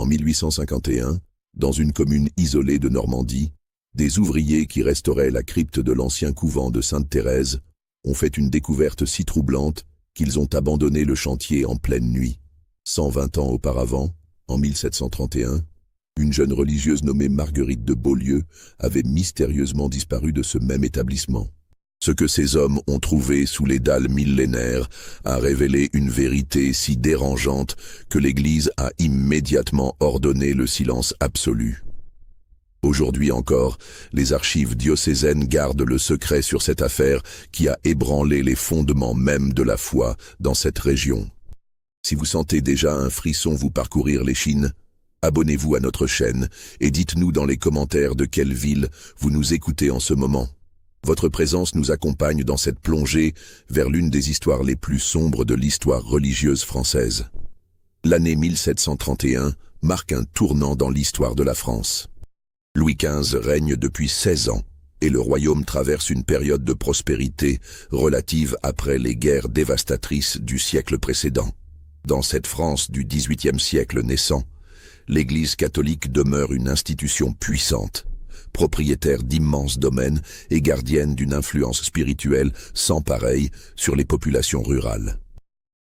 En 1851, dans une commune isolée de Normandie, des ouvriers qui restauraient la crypte de l'ancien couvent de Sainte-Thérèse ont fait une découverte si troublante qu'ils ont abandonné le chantier en pleine nuit. 120 ans auparavant, en 1731, une jeune religieuse nommée Marguerite de Beaulieu avait mystérieusement disparu de ce même établissement. Ce que ces hommes ont trouvé sous les dalles millénaires a révélé une vérité si dérangeante que l'Église a immédiatement ordonné le silence absolu. Aujourd'hui encore, les archives diocésaines gardent le secret sur cette affaire qui a ébranlé les fondements même de la foi dans cette région. Si vous sentez déjà un frisson vous parcourir l'échine, abonnez-vous à notre chaîne et dites-nous dans les commentaires de quelle ville vous nous écoutez en ce moment. Votre présence nous accompagne dans cette plongée vers l'une des histoires les plus sombres de l'histoire religieuse française. L'année 1731 marque un tournant dans l'histoire de la France. Louis XV règne depuis 16 ans et le royaume traverse une période de prospérité relative après les guerres dévastatrices du siècle précédent. Dans cette France du XVIIIe siècle naissant, l'Église catholique demeure une institution puissante, propriétaire d'immenses domaines et gardienne d'une influence spirituelle sans pareille sur les populations rurales.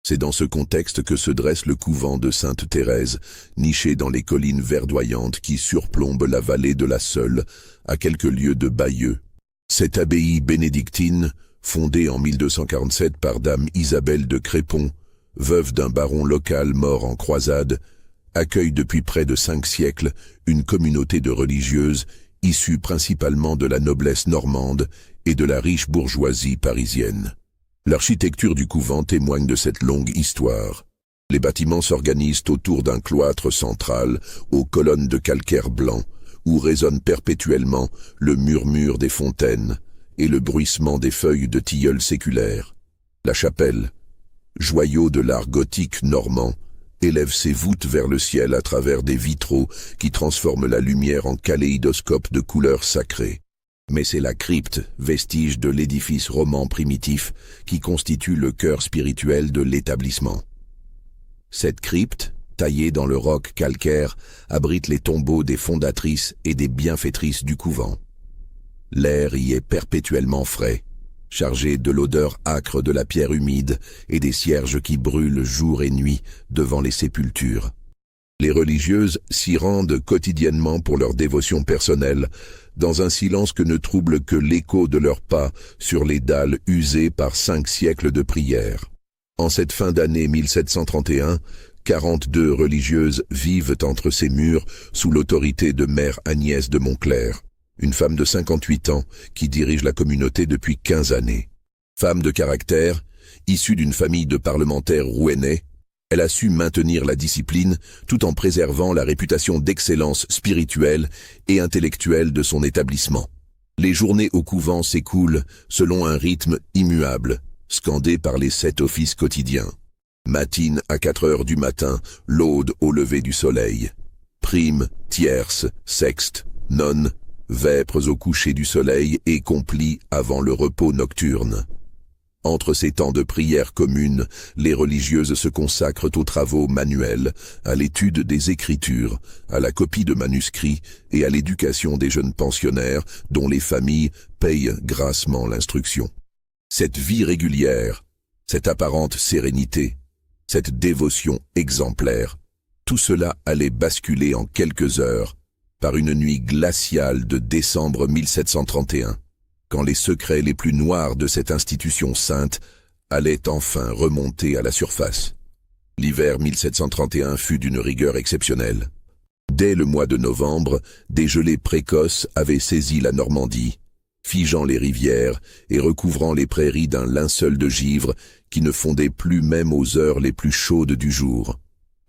C'est dans ce contexte que se dresse le couvent de Sainte-Thérèse, niché dans les collines verdoyantes qui surplombent la vallée de la Seule, à quelques lieues de Bayeux. Cette abbaye bénédictine, fondée en 1247 par dame Isabelle de Crépon, veuve d'un baron local mort en croisade, accueille depuis près de 5 siècles une communauté de religieuses issues principalement de la noblesse normande et de la riche bourgeoisie parisienne. L'architecture du couvent témoigne de cette longue histoire. Les bâtiments s'organisent autour d'un cloître central aux colonnes de calcaire blanc, où résonne perpétuellement le murmure des fontaines et le bruissement des feuilles de tilleul séculaire. La chapelle, joyau de l'art gothique normand, élève ses voûtes vers le ciel à travers des vitraux qui transforment la lumière en kaléidoscope de couleurs sacrées. Mais c'est la crypte, vestige de l'édifice roman primitif, qui constitue le cœur spirituel de l'établissement. Cette crypte, taillée dans le roc calcaire, abrite les tombeaux des fondatrices et des bienfaitrices du couvent. L'air y est perpétuellement frais, chargé de l'odeur âcre de la pierre humide et des cierges qui brûlent jour et nuit devant les sépultures. Les religieuses s'y rendent quotidiennement pour leur dévotion personnelle, dans un silence que ne trouble que l'écho de leurs pas sur les dalles usées par 5 siècles de prière. En cette fin d'année 1731, 42 religieuses vivent entre ces murs sous l'autorité de mère Agnès de Montclerc, une femme de 58 ans qui dirige la communauté depuis 15 années. Femme de caractère, issue d'une famille de parlementaires rouennais, elle a su maintenir la discipline tout en préservant la réputation d'excellence spirituelle et intellectuelle de son établissement. Les journées au couvent s'écoulent selon un rythme immuable, scandé par les 7 offices quotidiens. Matine à 4 heures du matin, laude au lever du soleil. Prime, tierce, sexte, nonne, vêpres au coucher du soleil et complis avant le repos nocturne. Entre ces temps de prière commune, les religieuses se consacrent aux travaux manuels, à l'étude des Écritures, à la copie de manuscrits et à l'éducation des jeunes pensionnaires dont les familles payent grassement l'instruction. Cette vie régulière, cette apparente sérénité, cette dévotion exemplaire, tout cela allait basculer en quelques heures par une nuit glaciale de décembre 1731. Quand les secrets les plus noirs de cette institution sainte allaient enfin remonter à la surface. L'hiver 1731 fut d'une rigueur exceptionnelle. Dès le mois de novembre, des gelées précoces avaient saisi la Normandie, figeant les rivières et recouvrant les prairies d'un linceul de givre qui ne fondait plus même aux heures les plus chaudes du jour.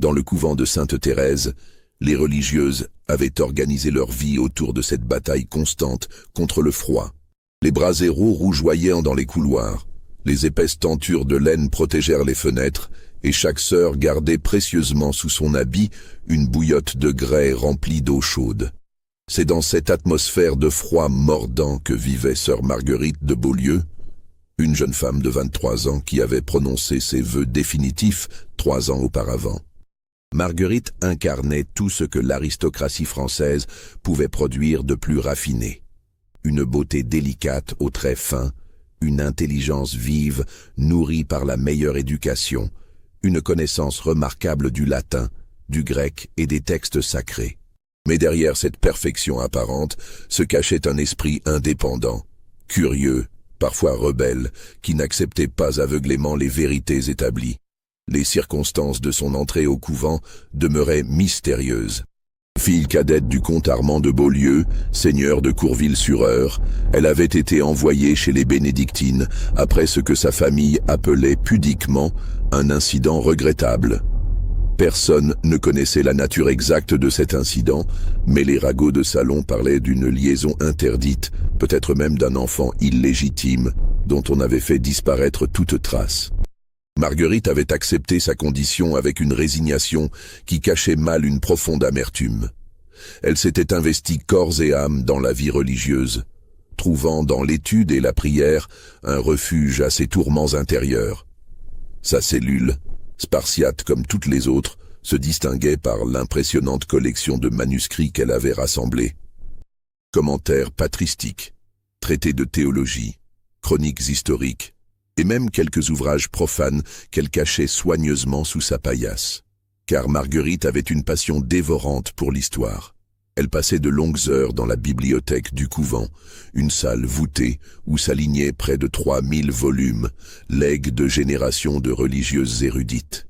Dans le couvent de Sainte-Thérèse, les religieuses avaient organisé leur vie autour de cette bataille constante contre le froid. Les braséros rougeoyaient dans les couloirs, les épaisses tentures de laine protégèrent les fenêtres, et chaque sœur gardait précieusement sous son habit une bouillotte de grès remplie d'eau chaude. C'est dans cette atmosphère de froid mordant que vivait sœur Marguerite de Beaulieu, une jeune femme de 23 ans qui avait prononcé ses vœux définitifs 3 ans auparavant. Marguerite incarnait tout ce que l'aristocratie française pouvait produire de plus raffiné. Une beauté délicate aux traits fins, une intelligence vive nourrie par la meilleure éducation, une connaissance remarquable du latin, du grec et des textes sacrés. Mais derrière cette perfection apparente se cachait un esprit indépendant, curieux, parfois rebelle, qui n'acceptait pas aveuglément les vérités établies. Les circonstances de son entrée au couvent demeuraient mystérieuses. Fille cadette du comte Armand de Beaulieu, seigneur de Courville-sur-Eure, elle avait été envoyée chez les bénédictines après ce que sa famille appelait pudiquement un incident regrettable. Personne ne connaissait la nature exacte de cet incident, mais les ragots de salon parlaient d'une liaison interdite, peut-être même d'un enfant illégitime, dont on avait fait disparaître toute trace. Marguerite avait accepté sa condition avec une résignation qui cachait mal une profonde amertume. Elle s'était investie corps et âme dans la vie religieuse, trouvant dans l'étude et la prière un refuge à ses tourments intérieurs. Sa cellule, spartiate comme toutes les autres, se distinguait par l'impressionnante collection de manuscrits qu'elle avait rassemblés. Commentaires patristiques, traités de théologie, chroniques historiques, et même quelques ouvrages profanes qu'elle cachait soigneusement sous sa paillasse. Car Marguerite avait une passion dévorante pour l'histoire. Elle passait de longues heures dans la bibliothèque du couvent, une salle voûtée où s'alignaient près de 3000 volumes, legs de générations de religieuses érudites.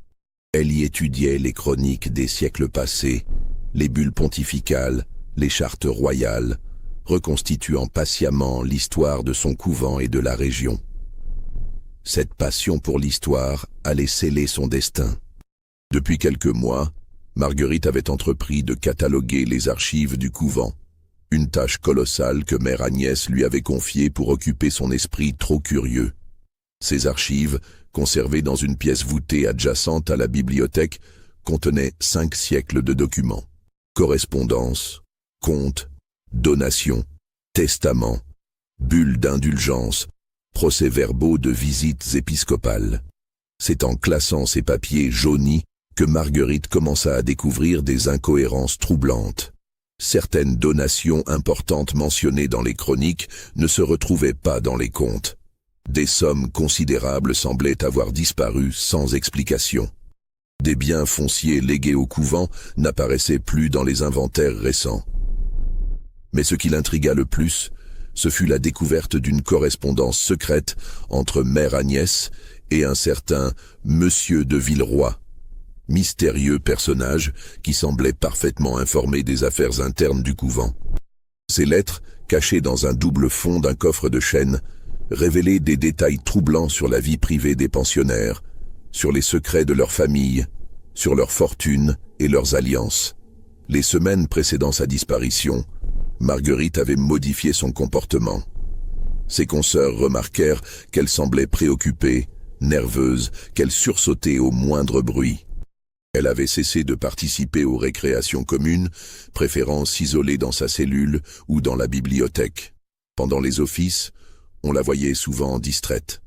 Elle y étudiait les chroniques des siècles passés, les bulles pontificales, les chartes royales, reconstituant patiemment l'histoire de son couvent et de la région. Cette passion pour l'histoire allait sceller son destin. Depuis quelques mois, Marguerite avait entrepris de cataloguer les archives du couvent, une tâche colossale que mère Agnès lui avait confiée pour occuper son esprit trop curieux. Ces archives, conservées dans une pièce voûtée adjacente à la bibliothèque, contenaient 5 siècles de documents. Correspondances, comptes, donations, testaments, bulles d'indulgence, procès-verbaux de visites épiscopales. C'est en classant ces papiers jaunis que Marguerite commença à découvrir des incohérences troublantes. Certaines donations importantes mentionnées dans les chroniques ne se retrouvaient pas dans les comptes. Des sommes considérables semblaient avoir disparu sans explication. Des biens fonciers légués au couvent n'apparaissaient plus dans les inventaires récents. Mais ce qui l'intrigua le plus, ce fut la découverte d'une correspondance secrète entre mère Agnès et un certain Monsieur de Villeroy, mystérieux personnage qui semblait parfaitement informé des affaires internes du couvent. Ces lettres, cachées dans un double fond d'un coffre de chêne, révélaient des détails troublants sur la vie privée des pensionnaires, sur les secrets de leur famille, sur leur fortune et leurs alliances. Les semaines précédant sa disparition, Marguerite avait modifié son comportement. Ses consoeurs remarquèrent qu'elle semblait préoccupée, nerveuse, qu'elle sursautait au moindre bruit. Elle avait cessé de participer aux récréations communes, préférant s'isoler dans sa cellule ou dans la bibliothèque. Pendant les offices, on la voyait souvent distraite,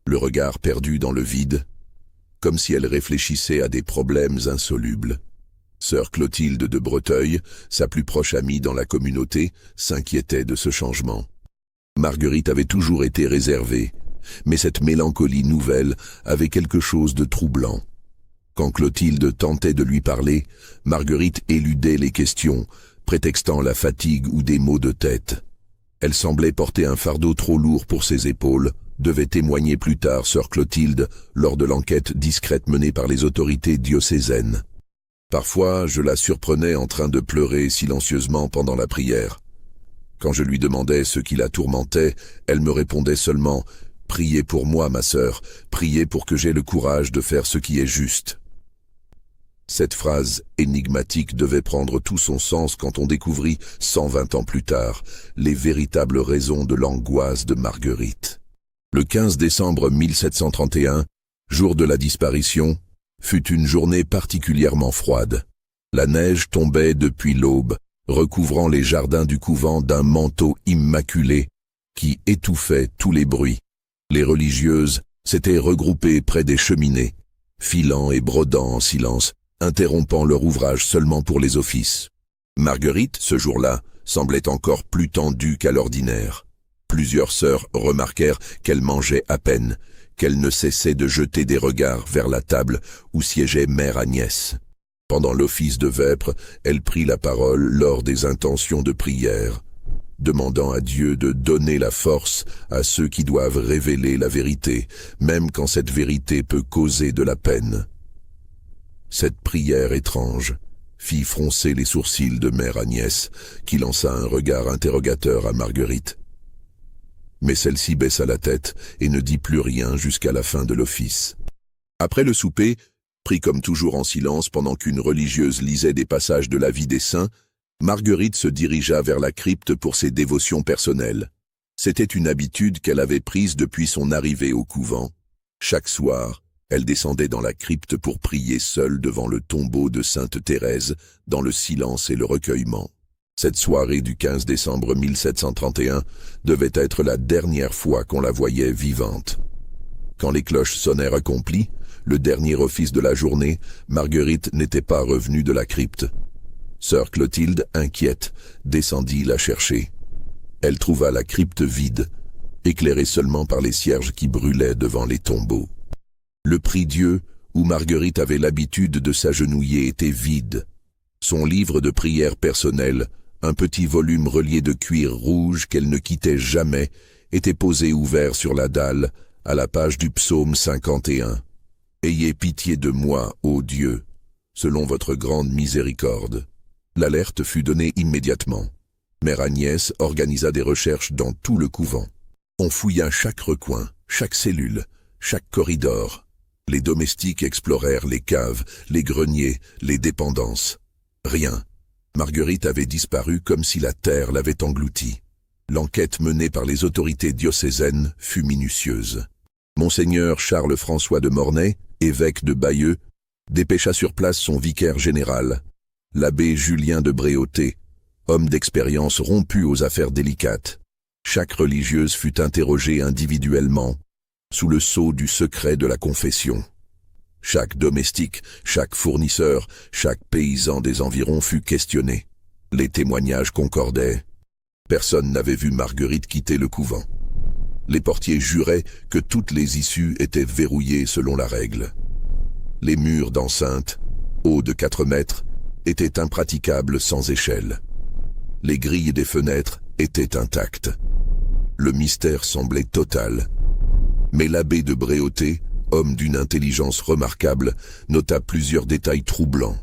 le regard perdu dans le vide, comme si elle réfléchissait à des problèmes insolubles. Sœur Clotilde de Breteuil, sa plus proche amie dans la communauté, s'inquiétait de ce changement. Marguerite avait toujours été réservée, mais cette mélancolie nouvelle avait quelque chose de troublant. Quand Clotilde tentait de lui parler, Marguerite éludait les questions, prétextant la fatigue ou des maux de tête. Elle semblait porter un fardeau trop lourd pour ses épaules, devait témoigner plus tard sœur Clotilde lors de l'enquête discrète menée par les autorités diocésaines. Parfois, je la surprenais en train de pleurer silencieusement pendant la prière. Quand je lui demandais ce qui la tourmentait, elle me répondait seulement « Priez pour moi, ma sœur, priez pour que j'aie le courage de faire ce qui est juste ». Cette phrase énigmatique devait prendre tout son sens quand on découvrit, 120 ans plus tard, les véritables raisons de l'angoisse de Marguerite. Le 15 décembre 1731, jour de la disparition, fut une journée particulièrement froide. La neige tombait depuis l'aube, recouvrant les jardins du couvent d'un manteau immaculé qui étouffait tous les bruits. Les religieuses s'étaient regroupées près des cheminées, filant et brodant en silence, interrompant leur ouvrage seulement pour les offices. Marguerite, ce jour-là, semblait encore plus tendue qu'à l'ordinaire. Plusieurs sœurs remarquèrent qu'elle mangeait à peine, qu'elle ne cessait de jeter des regards vers la table où siégeait mère Agnès. Pendant l'office de vêpres, elle prit la parole lors des intentions de prière, demandant à Dieu de donner la force à ceux qui doivent révéler la vérité, même quand cette vérité peut causer de la peine. Cette prière étrange fit froncer les sourcils de mère Agnès, qui lança un regard interrogateur à Marguerite. Mais celle-ci baissa la tête et ne dit plus rien jusqu'à la fin de l'office. Après le souper, pris comme toujours en silence pendant qu'une religieuse lisait des passages de la vie des saints, Marguerite se dirigea vers la crypte pour ses dévotions personnelles. C'était une habitude qu'elle avait prise depuis son arrivée au couvent. Chaque soir, elle descendait dans la crypte pour prier seule devant le tombeau de Sainte Thérèse, dans le silence et le recueillement. Cette soirée du 15 décembre 1731 devait être la dernière fois qu'on la voyait vivante. Quand les cloches sonnèrent accomplies, le dernier office de la journée, Marguerite n'était pas revenue de la crypte. Sœur Clotilde, inquiète, descendit la chercher. Elle trouva la crypte vide, éclairée seulement par les cierges qui brûlaient devant les tombeaux. Le prie-Dieu, où Marguerite avait l'habitude de s'agenouiller, était vide. Son livre de prière personnelle, un petit volume relié de cuir rouge qu'elle ne quittait jamais, était posé ouvert sur la dalle, à la page du psaume 51. « Ayez pitié de moi, ô Dieu, selon votre grande miséricorde. » L'alerte fut donnée immédiatement. Mère Agnès organisa des recherches dans tout le couvent. On fouilla chaque recoin, chaque cellule, chaque corridor. Les domestiques explorèrent les caves, les greniers, les dépendances. Rien. Marguerite avait disparu comme si la terre l'avait engloutie. L'enquête menée par les autorités diocésaines fut minutieuse. Monseigneur Charles-François de Mornay, évêque de Bayeux, dépêcha sur place son vicaire général, l'abbé Julien de Bréauté, homme d'expérience rompu aux affaires délicates. Chaque religieuse fut interrogée individuellement, sous le sceau du secret de la confession. Chaque domestique, chaque fournisseur, chaque paysan des environs fut questionné. Les témoignages concordaient. Personne n'avait vu Marguerite quitter le couvent. Les portiers juraient que toutes les issues étaient verrouillées selon la règle. Les murs d'enceinte, hauts de 4 mètres, étaient impraticables sans échelle. Les grilles des fenêtres étaient intactes. Le mystère semblait total. Mais l'abbé de Bréauté, homme d'une intelligence remarquable, nota plusieurs détails troublants.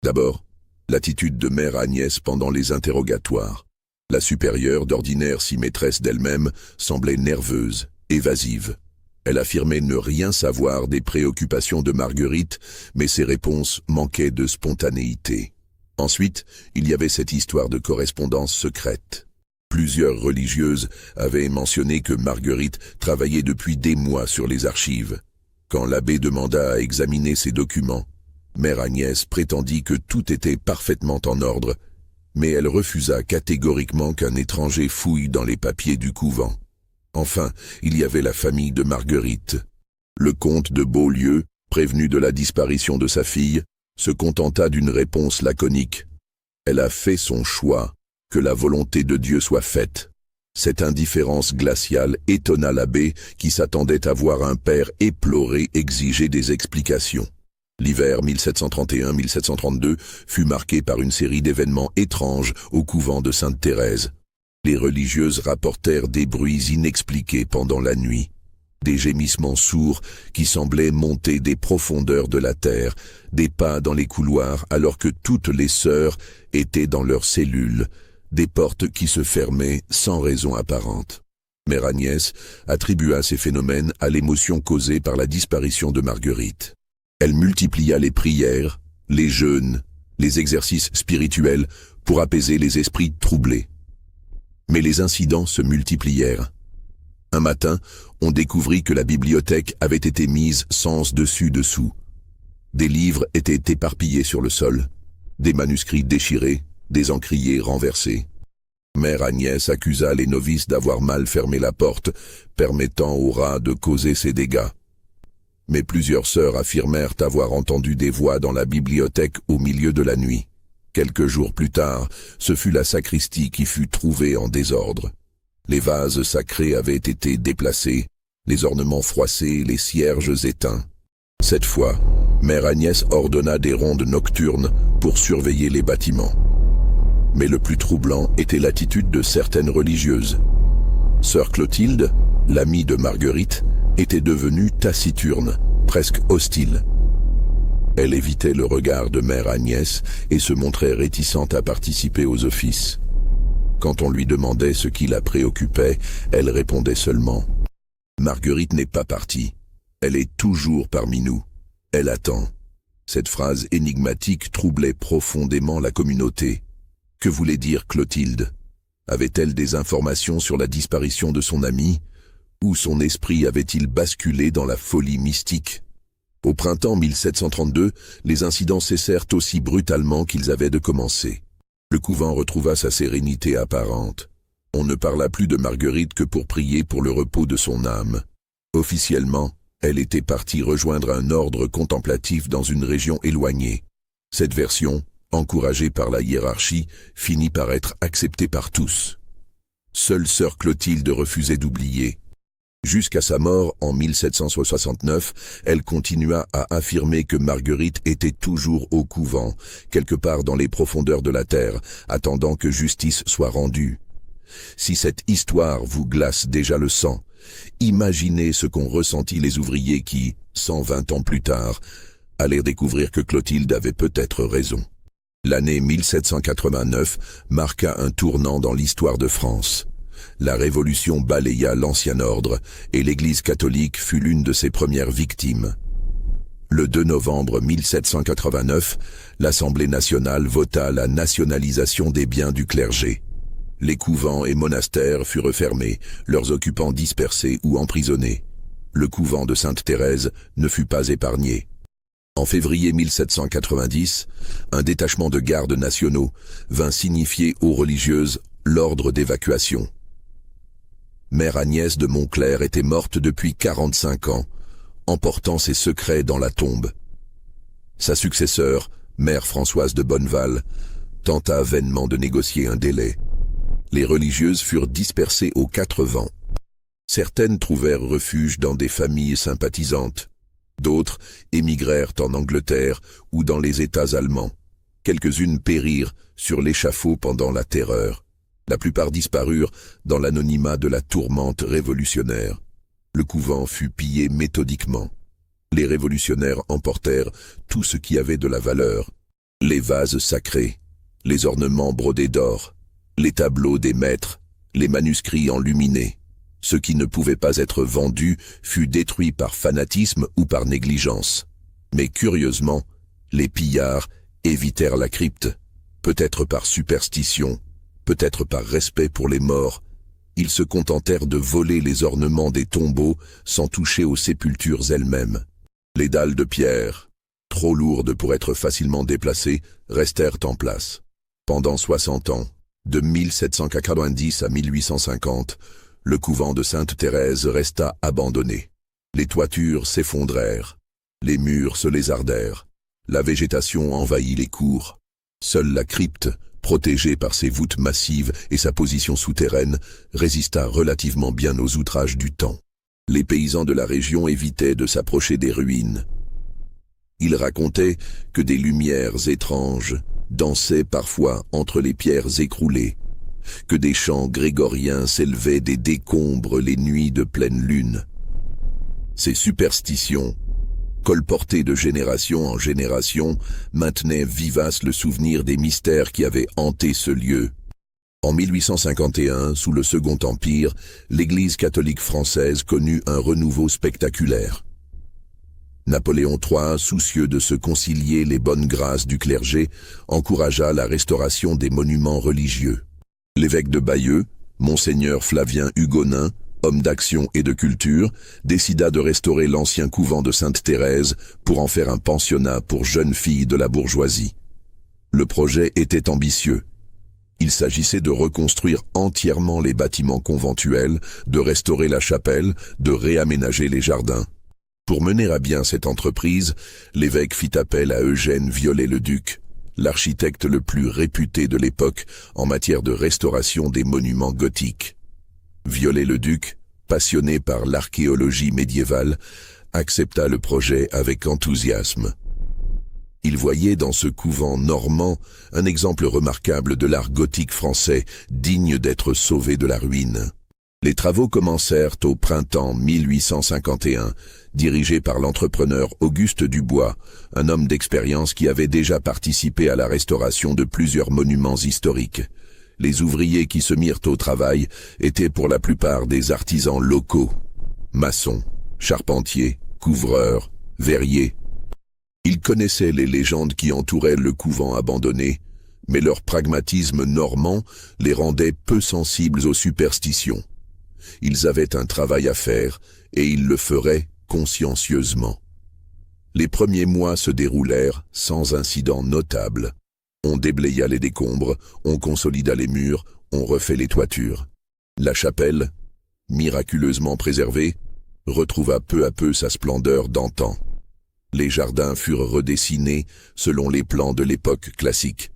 D'abord, l'attitude de mère Agnès pendant les interrogatoires. La supérieure, d'ordinaire si maîtresse d'elle-même, semblait nerveuse, évasive. Elle affirmait ne rien savoir des préoccupations de Marguerite, mais ses réponses manquaient de spontanéité. Ensuite, il y avait cette histoire de correspondance secrète. Plusieurs religieuses avaient mentionné que Marguerite travaillait depuis des mois sur les archives. Quand l'abbé demanda à examiner ces documents, mère Agnès prétendit que tout était parfaitement en ordre, mais elle refusa catégoriquement qu'un étranger fouille dans les papiers du couvent. Enfin, il y avait la famille de Marguerite. Le comte de Beaulieu, prévenu de la disparition de sa fille, se contenta d'une réponse laconique. Elle a fait son choix, que la volonté de Dieu soit faite. Cette indifférence glaciale étonna l'abbé qui s'attendait à voir un père éploré exiger des explications. L'hiver 1731-1732 fut marqué par une série d'événements étranges au couvent de Sainte-Thérèse. Les religieuses rapportèrent des bruits inexpliqués pendant la nuit, des gémissements sourds qui semblaient monter des profondeurs de la terre, des pas dans les couloirs alors que toutes les sœurs étaient dans leurs cellules, des portes qui se fermaient sans raison apparente. Mère Agnès attribua ces phénomènes à l'émotion causée par la disparition de Marguerite. Elle multiplia les prières, les jeûnes, les exercices spirituels pour apaiser les esprits troublés. Mais les incidents se multiplièrent. Un matin, on découvrit que la bibliothèque avait été mise sens dessus dessous. Des livres étaient éparpillés sur le sol, des manuscrits déchirés, des encriers renversés. Mère Agnès accusa les novices d'avoir mal fermé la porte, permettant aux rats de causer ces dégâts. Mais plusieurs sœurs affirmèrent avoir entendu des voix dans la bibliothèque au milieu de la nuit. Quelques jours plus tard, ce fut la sacristie qui fut trouvée en désordre. Les vases sacrés avaient été déplacés, les ornements froissés, les cierges éteints. Cette fois, Mère Agnès ordonna des rondes nocturnes pour surveiller les bâtiments. Mais le plus troublant était l'attitude de certaines religieuses. Sœur Clotilde, l'amie de Marguerite, était devenue taciturne, presque hostile. Elle évitait le regard de Mère Agnès et se montrait réticente à participer aux offices. Quand on lui demandait ce qui la préoccupait, elle répondait seulement « Marguerite n'est pas partie. Elle est toujours parmi nous. Elle attend. » Cette phrase énigmatique troublait profondément la communauté. Que voulait dire Clotilde? Avait-elle des informations sur la disparition de son amie? Ou son esprit avait-il basculé dans la folie mystique? Au printemps 1732, les incidents cessèrent aussi brutalement qu'ils avaient de commencer. Le couvent retrouva sa sérénité apparente. On ne parla plus de Marguerite que pour prier pour le repos de son âme. Officiellement, elle était partie rejoindre un ordre contemplatif dans une région éloignée. Cette version, encouragée par la hiérarchie, finit par être acceptée par tous. Seule sœur Clotilde refusait d'oublier. Jusqu'à sa mort en 1769, elle continua à affirmer que Marguerite était toujours au couvent, quelque part dans les profondeurs de la terre, attendant que justice soit rendue. Si cette histoire vous glace déjà le sang, imaginez ce qu'ont ressenti les ouvriers qui, 120 ans plus tard, allèrent découvrir que Clotilde avait peut-être raison. L'année 1789 marqua un tournant dans l'histoire de France. La Révolution balaya l'ancien ordre et l'Église catholique fut l'une de ses premières victimes. Le 2 novembre 1789, l'Assemblée nationale vota la nationalisation des biens du clergé. Les couvents et monastères furent fermés, leurs occupants dispersés ou emprisonnés. Le couvent de Sainte-Thérèse ne fut pas épargné. En février 1790, un détachement de gardes nationaux vint signifier aux religieuses l'ordre d'évacuation. Mère Agnès de Montclair était morte depuis 45 ans, emportant ses secrets dans la tombe. Sa successeur, Mère Françoise de Bonneval, tenta vainement de négocier un délai. Les religieuses furent dispersées aux 4 vents. Certaines trouvèrent refuge dans des familles sympathisantes. D'autres émigrèrent en Angleterre ou dans les États allemands. Quelques-unes périrent sur l'échafaud pendant la Terreur. La plupart disparurent dans l'anonymat de la tourmente révolutionnaire. Le couvent fut pillé méthodiquement. Les révolutionnaires emportèrent tout ce qui avait de la valeur. Les vases sacrés, les ornements brodés d'or, les tableaux des maîtres, les manuscrits enluminés. Ce qui ne pouvait pas être vendu fut détruit par fanatisme ou par négligence. Mais curieusement, les pillards évitèrent la crypte, peut-être par superstition, peut-être par respect pour les morts. Ils se contentèrent de voler les ornements des tombeaux sans toucher aux sépultures elles-mêmes. Les dalles de pierre, trop lourdes pour être facilement déplacées, restèrent en place. Pendant 60 ans, de 1790 à 1850, le couvent de Sainte-Thérèse resta abandonné. Les toitures s'effondrèrent, les murs se lézardèrent, la végétation envahit les cours. Seule la crypte, protégée par ses voûtes massives et sa position souterraine, résista relativement bien aux outrages du temps. Les paysans de la région évitaient de s'approcher des ruines. Ils racontaient que des lumières étranges dansaient parfois entre les pierres écroulées, que des chants grégoriens s'élevaient des décombres les nuits de pleine lune. Ces superstitions, colportées de génération en génération, maintenaient vivace le souvenir des mystères qui avaient hanté ce lieu. En 1851, sous le Second Empire, l'Église catholique française connut un renouveau spectaculaire. Napoléon III, soucieux de se concilier les bonnes grâces du clergé, encouragea la restauration des monuments religieux. L'évêque de Bayeux, Monseigneur Flavien Hugonin, homme d'action et de culture, décida de restaurer l'ancien couvent de Sainte-Thérèse pour en faire un pensionnat pour jeunes filles de la bourgeoisie. Le projet était ambitieux. Il s'agissait de reconstruire entièrement les bâtiments conventuels, de restaurer la chapelle, de réaménager les jardins. Pour mener à bien cette entreprise, l'évêque fit appel à Eugène Viollet-le-Duc, l'architecte le plus réputé de l'époque en matière de restauration des monuments gothiques. Viollet-le-Duc, passionné par l'archéologie médiévale, accepta le projet avec enthousiasme. Il voyait dans ce couvent normand un exemple remarquable de l'art gothique français, digne d'être sauvé de la ruine. Les travaux commencèrent au printemps 1851, dirigés par l'entrepreneur Auguste Dubois, un homme d'expérience qui avait déjà participé à la restauration de plusieurs monuments historiques. Les ouvriers qui se mirent au travail étaient pour la plupart des artisans locaux, maçons, charpentiers, couvreurs, verriers. Ils connaissaient les légendes qui entouraient le couvent abandonné, mais leur pragmatisme normand les rendait peu sensibles aux superstitions. Ils avaient un travail à faire et ils le feraient consciencieusement. Les premiers mois se déroulèrent sans incident notable. On déblaya les décombres, on consolida les murs, on refait les toitures. La chapelle, miraculeusement préservée, retrouva peu à peu sa splendeur d'antan. Les jardins furent redessinés selon les plans de l'époque classique.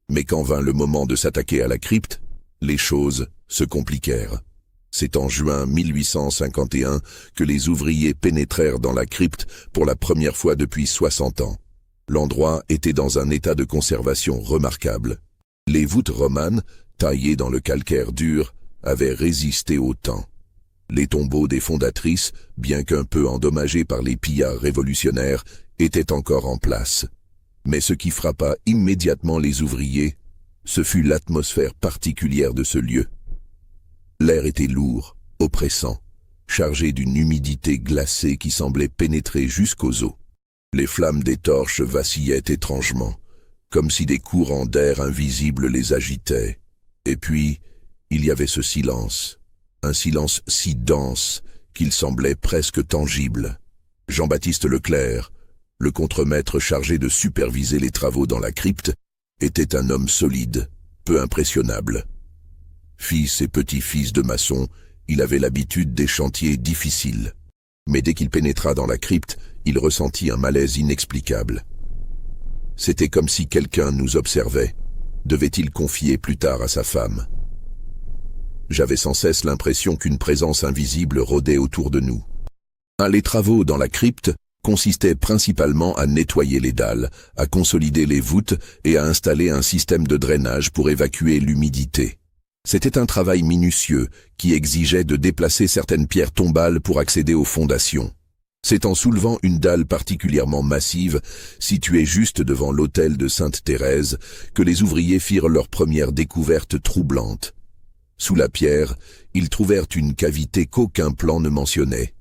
Mais quand vint le moment de s'attaquer à la crypte, les choses se compliquèrent. C'est en juin 1851 que les ouvriers pénétrèrent dans la crypte pour la première fois depuis 60 ans. L'endroit était dans un état de conservation remarquable. Les voûtes romanes, taillées dans le calcaire dur, avaient résisté au temps. Les tombeaux des fondatrices, bien qu'un peu endommagés par les pillards révolutionnaires, étaient encore en place. Mais ce qui frappa immédiatement les ouvriers, ce fut l'atmosphère particulière de ce lieu. L'air était lourd, oppressant, chargé d'une humidité glacée qui semblait pénétrer jusqu'aux os. Les flammes des torches vacillaient étrangement, comme si des courants d'air invisibles les agitaient. Et puis, il y avait ce silence, un silence si dense qu'il semblait presque tangible. Jean-Baptiste Leclerc, le contremaître chargé de superviser les travaux dans la crypte, était un homme solide, peu impressionnable. Fils et petit-fils de maçon, il avait l'habitude des chantiers difficiles. Mais dès qu'il pénétra dans la crypte, il ressentit un malaise inexplicable. C'était comme si quelqu'un nous observait. Devait-il confier plus tard à sa femme? J'avais sans cesse l'impression qu'une présence invisible rôdait autour de nous. Les travaux dans la crypte consistaient principalement à nettoyer les dalles, à consolider les voûtes et à installer un système de drainage pour évacuer l'humidité. C'était un travail minutieux qui exigeait de déplacer certaines pierres tombales pour accéder aux fondations. C'est en soulevant une dalle particulièrement massive, située juste devant l'autel de Sainte-Thérèse, que les ouvriers firent leur première découverte troublante. Sous la pierre, ils trouvèrent une cavité qu'aucun plan ne mentionnait.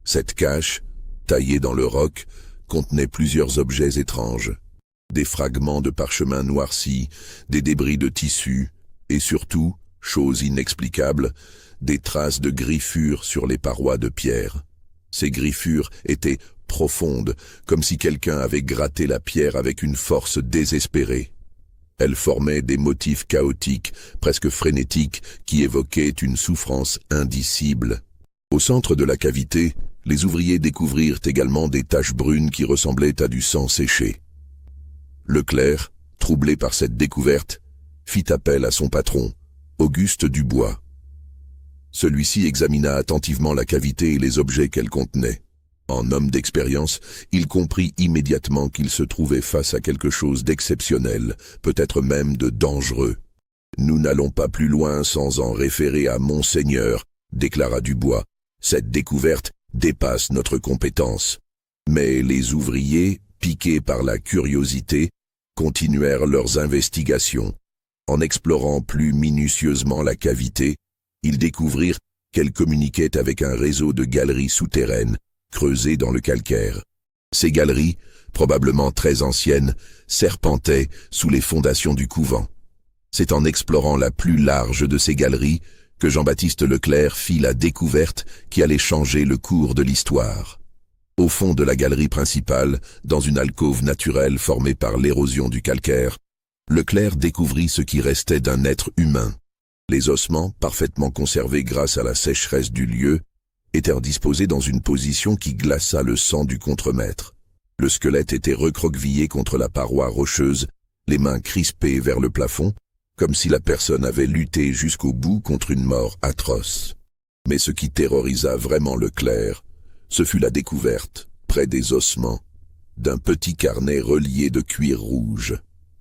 Cette cache, taillée dans le roc, contenait plusieurs objets étranges. Des fragments de parchemin noircis, des débris de tissus, et surtout, chose inexplicable, des traces de griffures sur les parois de pierre. Ces griffures étaient profondes, comme si quelqu'un avait gratté la pierre avec une force désespérée. Elles formaient des motifs chaotiques, presque frénétiques, qui évoquaient une souffrance indicible. Au centre de la cavité, les ouvriers découvrirent également des taches brunes qui ressemblaient à du sang séché. Leclerc, troublé par cette découverte, fit appel à son patron, Auguste Dubois. Celui-ci examina attentivement la cavité et les objets qu'elle contenait. En homme d'expérience, il comprit immédiatement qu'il se trouvait face à quelque chose d'exceptionnel, peut-être même de dangereux. « Nous n'allons pas plus loin sans en référer à Monseigneur », déclara Dubois. « Cette découverte dépasse notre compétence. » Mais les ouvriers, piqués par la curiosité, continuèrent leurs investigations. En explorant plus minutieusement la cavité, ils découvrirent qu'elle communiquait avec un réseau de galeries souterraines, creusées dans le calcaire. Ces galeries, probablement très anciennes, serpentaient sous les fondations du couvent. C'est en explorant la plus large de ces galeries que Jean-Baptiste Leclerc fit la découverte qui allait changer le cours de l'histoire. Au fond de la galerie principale, dans une alcôve naturelle formée par l'érosion du calcaire, Leclerc découvrit ce qui restait d'un être humain. Les ossements, parfaitement conservés grâce à la sécheresse du lieu, était disposé dans une position qui glaça le sang du contremaître. Le squelette était recroquevillé contre la paroi rocheuse, les mains crispées vers le plafond, comme si la personne avait lutté jusqu'au bout contre une mort atroce. Mais ce qui terrorisa vraiment le clerc, ce fut la découverte, près des ossements, d'un petit carnet relié de cuir rouge.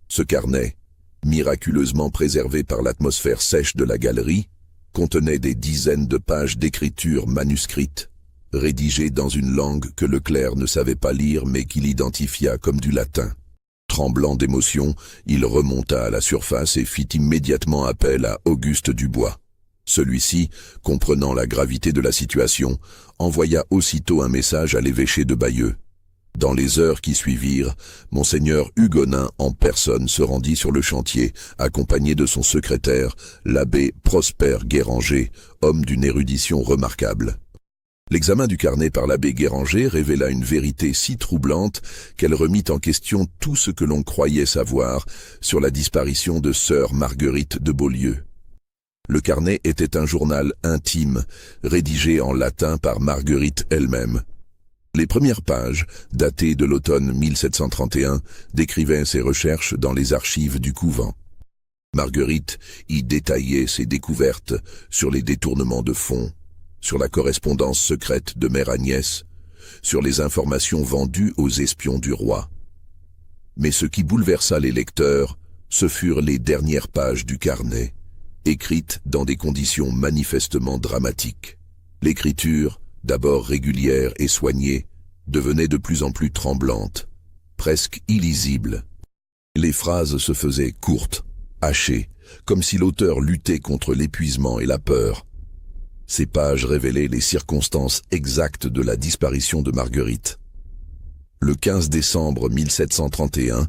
Ce carnet, miraculeusement préservé par l'atmosphère sèche de la galerie, contenait des dizaines de pages d'écriture manuscrite, rédigées dans une langue que le clerc ne savait pas lire mais qu'il identifia comme du latin. Tremblant d'émotion, il remonta à la surface et fit immédiatement appel à Auguste Dubois. Celui-ci, comprenant la gravité de la situation, envoya aussitôt un message à l'évêché de Bayeux. Dans les heures qui suivirent, monseigneur Hugonin en personne se rendit sur le chantier, accompagné de son secrétaire, l'abbé Prosper Guéranger, homme d'une érudition remarquable. L'examen du carnet par l'abbé Guéranger révéla une vérité si troublante qu'elle remit en question tout ce que l'on croyait savoir sur la disparition de sœur Marguerite de Beaulieu. Le carnet était un journal intime, rédigé en latin par Marguerite elle-même. Les premières pages, datées de l'automne 1731, décrivaient ses recherches dans les archives du couvent. Marguerite y détaillait ses découvertes sur les détournements de fonds, sur la correspondance secrète de Mère Agnès, sur les informations vendues aux espions du roi. Mais ce qui bouleversa les lecteurs, ce furent les dernières pages du carnet, écrites dans des conditions manifestement dramatiques. L'écriture, d'abord régulière et soignée, devenait de plus en plus tremblante, presque illisible. Les phrases se faisaient courtes, hachées, comme si l'auteur luttait contre l'épuisement et la peur. Ces pages révélaient les circonstances exactes de la disparition de Marguerite. Le 15 décembre 1731,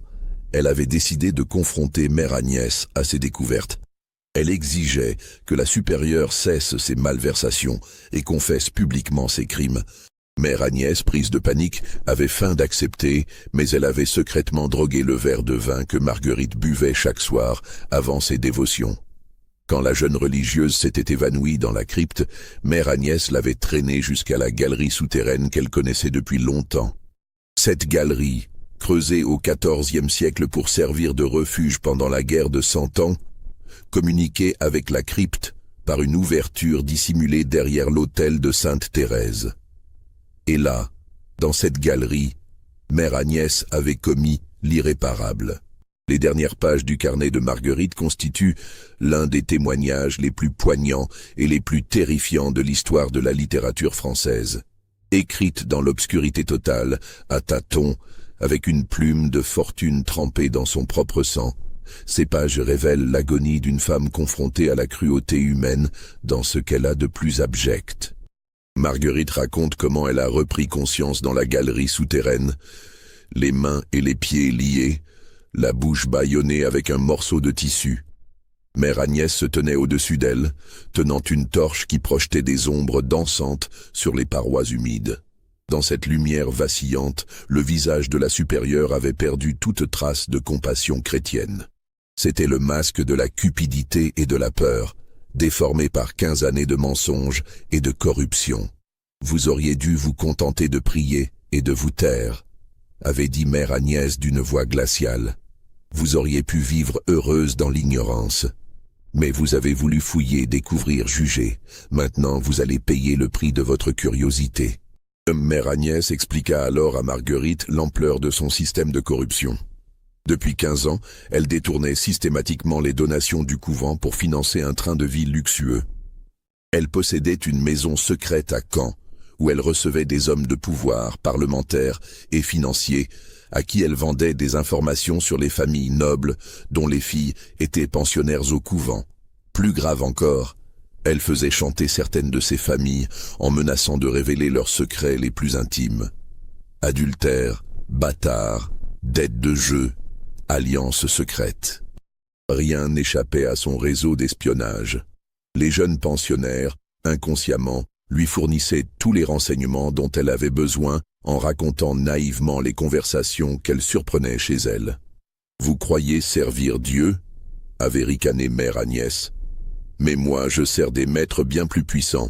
elle avait décidé de confronter Mère Agnès à ses découvertes. Elle exigeait que la supérieure cesse ses malversations et confesse publiquement ses crimes. Mère Agnès, prise de panique, avait feint d'accepter, mais elle avait secrètement drogué le verre de vin que Marguerite buvait chaque soir avant ses dévotions. Quand la jeune religieuse s'était évanouie dans la crypte, Mère Agnès l'avait traînée jusqu'à la galerie souterraine qu'elle connaissait depuis longtemps. Cette galerie, creusée au XIVe siècle pour servir de refuge pendant la guerre de 100 ans, communiquait avec la crypte par une ouverture dissimulée derrière l'autel de Sainte Thérèse. Et là, dans cette galerie, Mère Agnès avait commis l'irréparable. Les dernières pages du carnet de Marguerite constituent l'un des témoignages les plus poignants et les plus terrifiants de l'histoire de la littérature française. Écrite dans l'obscurité totale, à tâtons, avec une plume de fortune trempée dans son propre sang, ces pages révèlent l'agonie d'une femme confrontée à la cruauté humaine dans ce qu'elle a de plus abject. Marguerite raconte comment elle a repris conscience dans la galerie souterraine, les mains et les pieds liés, la bouche bâillonnée avec un morceau de tissu. Mère Agnès se tenait au-dessus d'elle, tenant une torche qui projetait des ombres dansantes sur les parois humides. Dans cette lumière vacillante, le visage de la supérieure avait perdu toute trace de compassion chrétienne. C'était le masque de la cupidité et de la peur, déformé par 15 années de mensonges et de corruption. Vous auriez dû vous contenter de prier et de vous taire, avait dit Mère Agnès d'une voix glaciale. Vous auriez pu vivre heureuse dans l'ignorance. Mais vous avez voulu fouiller, découvrir, juger. Maintenant, vous allez payer le prix de votre curiosité. Mère Agnès expliqua alors à Marguerite l'ampleur de son système de corruption. Depuis 15 ans, elle détournait systématiquement les donations du couvent pour financer un train de vie luxueux. Elle possédait une maison secrète à Caen, où elle recevait des hommes de pouvoir, parlementaires et financiers, à qui elle vendait des informations sur les familles nobles, dont les filles étaient pensionnaires au couvent. Plus grave encore, elle faisait chanter certaines de ces familles en menaçant de révéler leurs secrets les plus intimes. Adultère, bâtard, dette de jeu, alliance secrète. Rien n'échappait à son réseau d'espionnage. Les jeunes pensionnaires, inconsciemment, lui fournissaient tous les renseignements dont elle avait besoin en racontant naïvement les conversations qu'elle surprenait chez elle. « Vous croyez servir Dieu ?» avait ricané Mère Agnès. « Mais moi, je sers des maîtres bien plus puissants.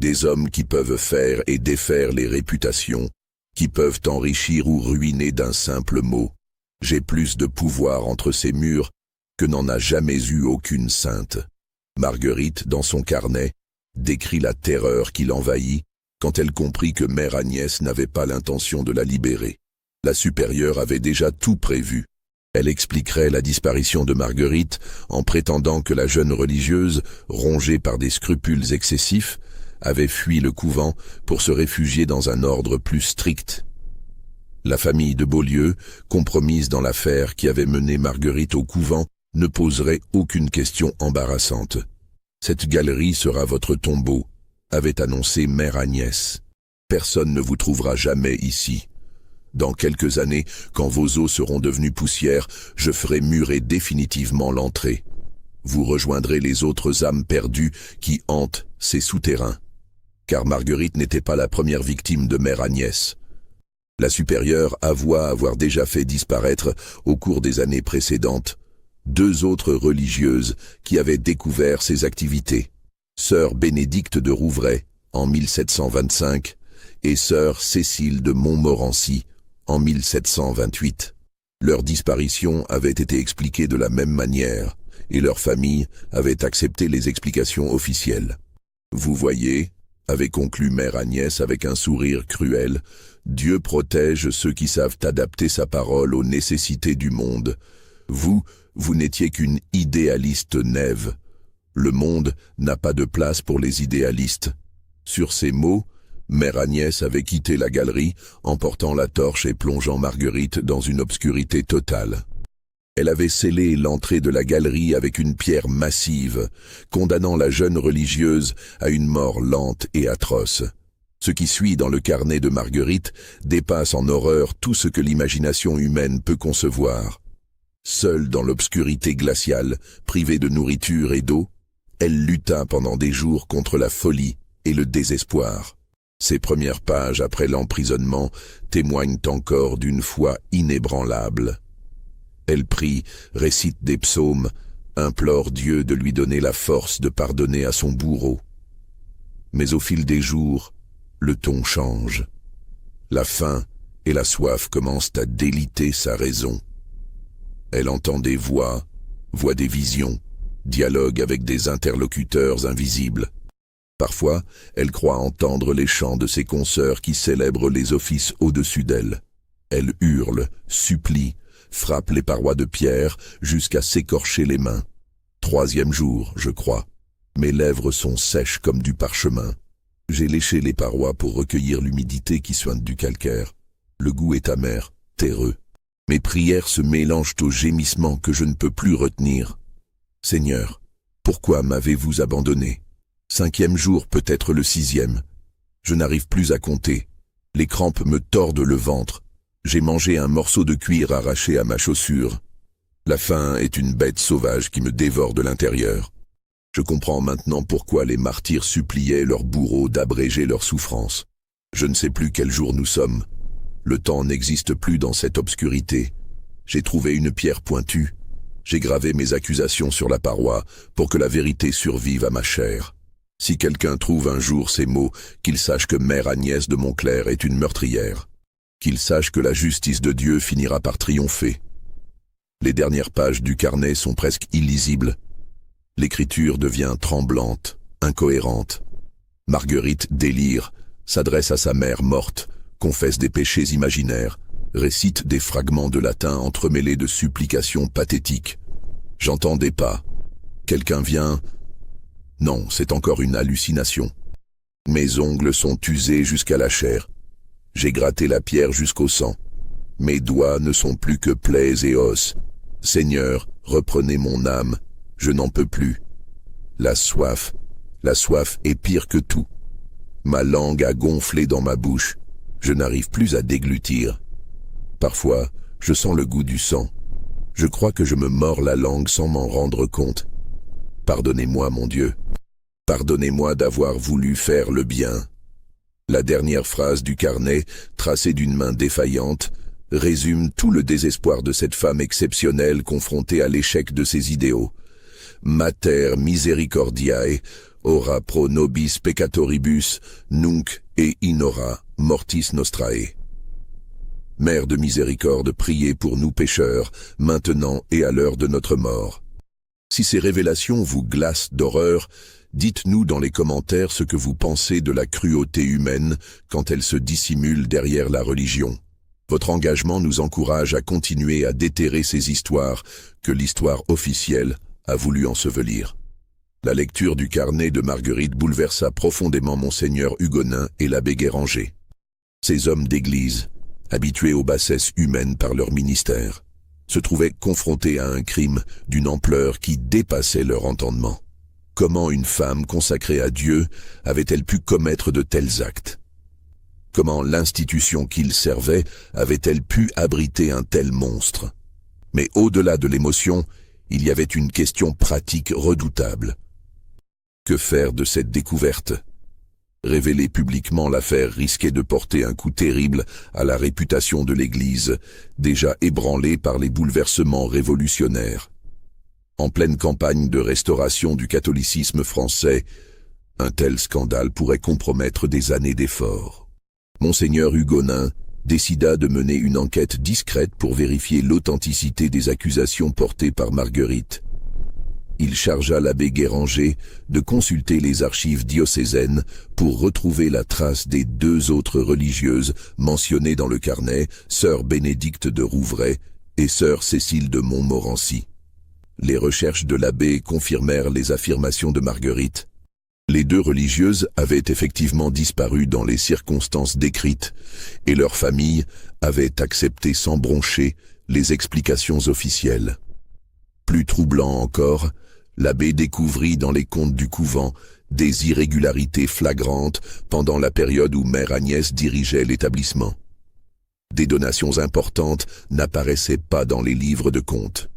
Des hommes qui peuvent faire et défaire les réputations, qui peuvent enrichir ou ruiner d'un simple mot. J'ai plus de pouvoir entre ces murs que n'en a jamais eu aucune sainte. Marguerite, dans son carnet, décrit la terreur qui l'envahit quand elle comprit que mère Agnès n'avait pas l'intention de la libérer. La supérieure avait déjà tout prévu. Elle expliquerait la disparition de Marguerite en prétendant que la jeune religieuse, rongée par des scrupules excessifs, avait fui le couvent pour se réfugier dans un ordre plus strict. La famille de Beaulieu, compromise dans l'affaire qui avait mené Marguerite au couvent, ne poserait aucune question embarrassante. « Cette galerie sera votre tombeau », avait annoncé mère Agnès. « Personne ne vous trouvera jamais ici. Dans quelques années, quand vos os seront devenus poussière, je ferai murer définitivement l'entrée. Vous rejoindrez les autres âmes perdues qui hantent ces souterrains. » Car Marguerite n'était pas la première victime de mère Agnès. La supérieure avoua avoir déjà fait disparaître, au cours des années précédentes, 2 autres religieuses qui avaient découvert ses activités. Sœur Bénédicte de Rouvray, en 1725, et sœur Cécile de Montmorency, en 1728. Leur disparition avait été expliquée de la même manière, et leur famille avait accepté les explications officielles. Vous voyez, avait conclu mère Agnès avec un sourire cruel, Dieu protège ceux qui savent adapter sa parole aux nécessités du monde. Vous n'étiez qu'une idéaliste Nève. Le monde n'a pas de place pour les idéalistes. Sur ces mots, mère Agnès avait quitté la galerie, emportant la torche et plongeant Marguerite dans une obscurité totale. Elle avait scellé l'entrée de la galerie avec une pierre massive, condamnant la jeune religieuse à une mort lente et atroce. Ce qui suit dans le carnet de Marguerite dépasse en horreur tout ce que l'imagination humaine peut concevoir. Seule dans l'obscurité glaciale, privée de nourriture et d'eau, elle lutta pendant des jours contre la folie et le désespoir. Ses premières pages après l'emprisonnement témoignent encore d'une foi inébranlable. Elle prie, récite des psaumes, implore Dieu de lui donner la force de pardonner à son bourreau. Mais au fil des jours, le ton change. La faim et la soif commencent à déliter sa raison. Elle entend des voix, voit des visions, dialogue avec des interlocuteurs invisibles. Parfois, elle croit entendre les chants de ses consoeurs qui célèbrent les offices au-dessus d'elle. Elle hurle, supplie, frappe les parois de pierre jusqu'à s'écorcher les mains. 3e jour, je crois. Mes lèvres sont sèches comme du parchemin. J'ai léché les parois pour recueillir l'humidité qui suinte du calcaire. Le goût est amer, terreux. Mes prières se mélangent aux gémissements que je ne peux plus retenir. Seigneur, pourquoi m'avez-vous abandonné? 5e jour, peut-être le 6e. Je n'arrive plus à compter. Les crampes me tordent le ventre. J'ai mangé un morceau de cuir arraché à ma chaussure. La faim est une bête sauvage qui me dévore de l'intérieur. Je comprends maintenant pourquoi les martyrs suppliaient leurs bourreaux d'abréger leur souffrance. Je ne sais plus quel jour nous sommes. Le temps n'existe plus dans cette obscurité. J'ai trouvé une pierre pointue. J'ai gravé mes accusations sur la paroi pour que la vérité survive à ma chair. Si quelqu'un trouve un jour ces mots, qu'il sache que mère Agnès de Montclair est une meurtrière. Qu'il sache que la justice de Dieu finira par triompher. Les dernières pages du carnet sont presque illisibles. L'écriture devient tremblante, incohérente. Marguerite délire, s'adresse à sa mère morte, confesse des péchés imaginaires, récite des fragments de latin entremêlés de supplications pathétiques. J'entends des pas. Quelqu'un vient... Non, c'est encore une hallucination. Mes ongles sont usés jusqu'à la chair. J'ai gratté la pierre jusqu'au sang. Mes doigts ne sont plus que plaies et os. Seigneur, reprenez mon âme, je n'en peux plus. La soif est pire que tout. Ma langue a gonflé dans ma bouche. Je n'arrive plus à déglutir. Parfois, je sens le goût du sang. Je crois que je me mords la langue sans m'en rendre compte. Pardonnez-moi, mon Dieu. Pardonnez-moi d'avoir voulu faire le bien. La dernière phrase du carnet, tracée d'une main défaillante, résume tout le désespoir de cette femme exceptionnelle confrontée à l'échec de ses idéaux. Mater misericordiae, ora pro nobis peccatoribus, nunc et in hora mortis nostrae. Mère de miséricorde, priez pour nous pécheurs, maintenant et à l'heure de notre mort. Si ces révélations vous glacent d'horreur, dites-nous dans les commentaires ce que vous pensez de la cruauté humaine quand elle se dissimule derrière la religion. Votre engagement nous encourage à continuer à déterrer ces histoires que l'histoire officielle a voulu ensevelir. La lecture du carnet de Marguerite bouleversa profondément Monseigneur Hugonin et l'abbé Guéranger. Ces hommes d'église, habitués aux bassesses humaines par leur ministère, se trouvaient confrontés à un crime d'une ampleur qui dépassait leur entendement. Comment une femme consacrée à Dieu avait-elle pu commettre de tels actes? Comment l'institution qu'ils servaient avait-elle pu abriter un tel monstre? Mais au-delà de l'émotion, il y avait une question pratique redoutable. Que faire de cette découverte? Révéler publiquement l'affaire risquait de porter un coup terrible à la réputation de l'Église, déjà ébranlée par les bouleversements révolutionnaires. En pleine campagne de restauration du catholicisme français, un tel scandale pourrait compromettre des années d'efforts. Monseigneur Hugonin décida de mener une enquête discrète pour vérifier l'authenticité des accusations portées par Marguerite. Il chargea l'abbé Guéranger de consulter les archives diocésaines pour retrouver la trace des deux autres religieuses mentionnées dans le carnet, sœur Bénédicte de Rouvray et sœur Cécile de Montmorency. Les recherches de l'abbé confirmèrent les affirmations de Marguerite. Les deux religieuses avaient effectivement disparu dans les circonstances décrites, et leur famille avait accepté sans broncher les explications officielles. Plus troublant encore, l'abbé découvrit dans les comptes du couvent des irrégularités flagrantes pendant la période où Mère Agnès dirigeait l'établissement. Des donations importantes n'apparaissaient pas dans les livres de comptes.